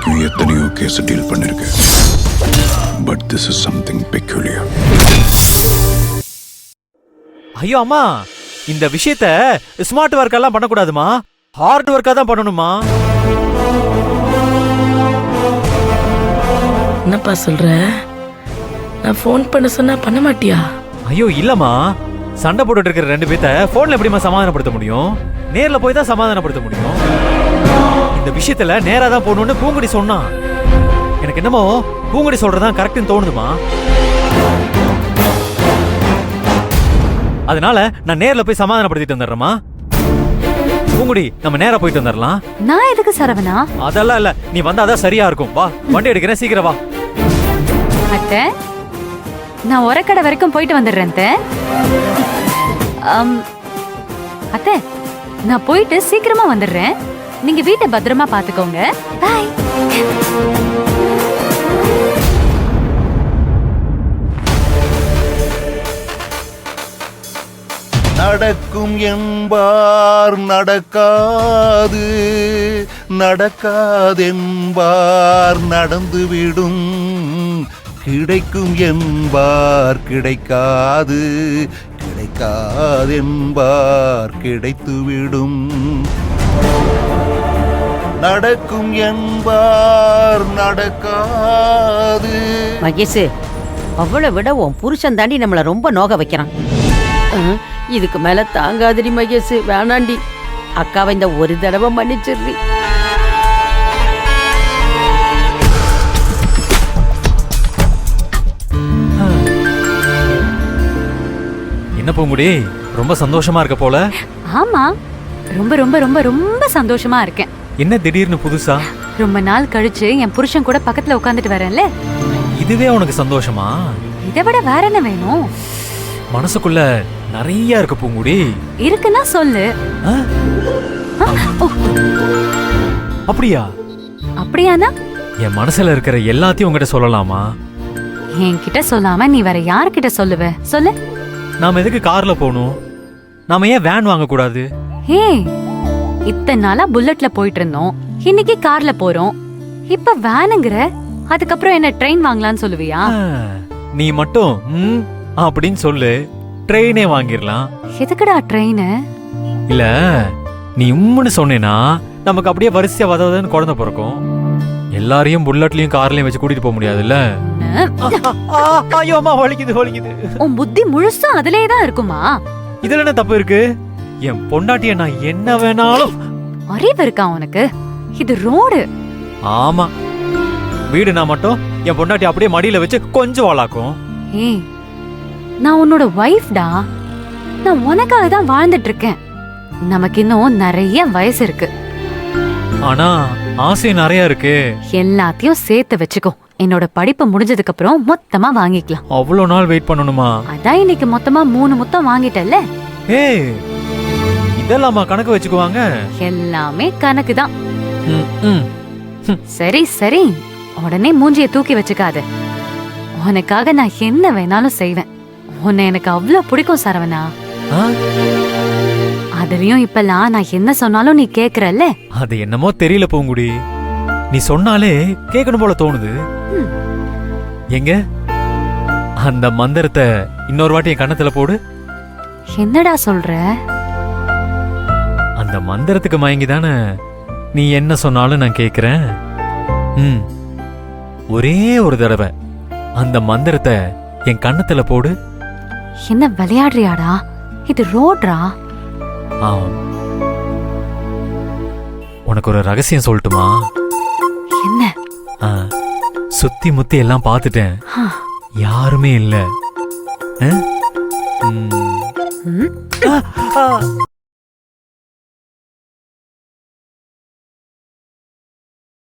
வரைக்கும் எத்தனையோ case deal பண்ணிருக்கேன். But this is something peculiar. ஐயோ அம்மா, இந்த விஷயத்த ஸ்மார்ட் ஒர்க் எல்லாம் பண்ணக்கூடாதுமா, ஹார்ட் ஒர்க்கா தான் பண்ணணுமா. என்னப்பா சொல்ற? நான் ஃபோன் பண்ண சொன்னா பண்ண மாட்டியா? ஐயோ இல்லம்மா, சண்டை போட்டுட்டு இருக்கிற ரெண்டு பேத்த போன்ல எப்படிமா சமாதானப்படுத்த முடியும்? நேர்ல போய் தான் சமாதானப்படுத்த முடியும். இந்த விஷயத்துல நேரா தான் போகணும்னு பூங்குடி சொன்னா. எனக்கு என்னமோ பூங்குடி சொல்றதான் கரெக்ட்னு தோணுதுமா. அதனால நான் நேர்ல போய் சமாதானப்படுத்திட்டு வந்துடுறேம்மா. பூங்குடி, நம்ம நேரா போயிட்டு வந்துடலாம். நான் எதுக்கு சரவணா? அதெல்லாம் இல்ல, நீ வந்தாதான் சரியா இருக்கும். வா, வண்டி எடுக்கிறேன், சீக்கிரம் வா. அத்தை, நான் உரக்கடை வரைக்கும் போயிட்டு வந்துடுறேன் அத்தை. அத்தை, நான் போயிட்டு சீக்கிரமா வந்துடுறேன். நீங்க வீட்டை பத்திரமா பாத்துக்கோங்க. பாய். நடக்கும் என்பார் நடக்காது, நடக்காதென்பார் நடந்துவிடும், கிடைக்கும் என்பார் கிடைக்காது, கிடைக்காதென்பார் கிடைத்துவிடும். நடக்கும் என்பார் நடக்காது. மகேஷ், அவளை விட உன் புருஷன் தாண்டி நம்மளை ரொம்ப நோக வைக்கிறான். இதுக்கு மேல தாங்காதடி மகேஷ், வேணாண்டி. அக்காவை இந்த ஒரு தடவை மன்னிச்சிடுறி. என்ன பூங்குடி, ரொம்ப சந்தோஷமா இருக்க போல? ஆமா, ரொம்ப ரொம்ப ரொம்ப ரொம்ப சந்தோஷமா இருக்கேன். என்ன திடீர்னு புதுசா? ரொம்ப நாள் கழிச்சு என் புருஷன் கூட பக்கத்துல உட்காந்துட்டு வரேன்ல. இதுவே உனக்கு சந்தோஷமா? இதை விட வேற என்ன வேணும்? மனசுக்குள்ள நிறைய இருக்கு பூங்குடி. இருக்குன்னா சொல்லு. அப்படியா? அப்படியானா என் மனசுல இருக்கிற எல்லாத்தையும் உங்ககிட்ட சொல்லலாமா? என்கிட்ட சொல்லாம நீ வேற யார்கிட்ட சொல்லுவ? சொல்லு. நாம எதுக்கு கார்ல போகணும்? நாம ஏன் வேன் வாங்க கூடாது? ஹே, இத்தனை நாளா புல்லட்ல போயிட்டு இருந்தோம், இன்னைக்கு கார்ல போறோம். இப்ப வேனுங்கிற, அதுக்கப்புறம் என்ன ட்ரெயின் வாங்கலாம்னு சொல்லுவியா? நீ மட்டும் அப்படின்னு சொல்லு, ட்ரெயினே வாங்கிடலாம். எதுக்குடா ட்ரெயின்? இல்ல, நீ உம்முன்னு சொன்னேனா நமக்கு அப்படியே வரிசையா வதவதன்னு குழந்தை பிறக்கும். எல்லாரையும் புல்லட்லயும் கார்லயும் வச்சு கூட்டிட்டு போக முடியாதுல்ல. ஐயோ அம்மா, வலிக்குது வலிக்குது. உன் புத்தி முழுசும் அதுலயே தான் இருக்குமா? இதுல என்ன தப்பு இருக்கு? என் பொண்டாட்டிய நான் என்ன வேணாலும். அறிவு இருக்கா உனக்கு? இது ரோடு. ஆமா, வீடுனா மட்டும் என் பொண்டாட்டி அப்படியே மடியில வச்சு கொஞ்சம் வாழாக்கும். ஏய், நான் உன்னோட வைஃப்டா. நான் உனக்காக தான் வாழ்ந்துட்டு இருக்கேன். நமக்கு இன்னும் நிறைய வயசு இருக்கு. ஆனா ஆசை நிறைய இருக்கு. எல்லாத்தையும் சேர்த்து வச்சுக்கோ. என்னோட படிப்பு முடிஞ்சதுக்கு அப்புறம் மொத்தமா வாங்கிக்கலாம். அவ்வளவு நாள் வெயிட் பண்ணணுமா? அதான் இன்னைக்கு மொத்தமா 3 முத்தம் வாங்கிட்டல்ல. ஏய், இதெல்லாமா கணக்கு வச்சுக்குவாங்க? எல்லாமே கணக்கு தான். சரி சரி, உடனே மூஞ்சிய தூக்கி வச்சுக்காத. உனக்காக நான் என்ன வேணாலும் செய்வேன். உன்னை எனக்கு அவ்வளவு பிடிக்கும் சரவணா. அதுலயும் இப்பெல்லாம் நான் என்ன சொன்னாலும் நீ கேக்குறல்ல. அது என்னமோ தெரியல பூங்குடி, நீ சொன்னாலே கேட்கணும் போல தோணுது. எங்க அந்த மந்திரத்தை இன்னொரு வாட்டி என் கண்ணத்துல போடு. என்னடா சொல்ற? அந்த மந்திரத்துக்கு மயங்கிதானே நீ என்ன சொன்னாலும் நான் கேக்குறேன். ஒரே ஒரு தடவை அந்த மந்திரத்தை என் கண்ணத்துல போடு. என்ன விளையாடுறியாடா? இது ரோட்ரா. உனக்கு ஒரு ரகசியம் சொல்லட்டுமா? என்ன? சுத்தி முத்தி எல்லாம் பார்த்துட்டேன், யாருமே இல்ல.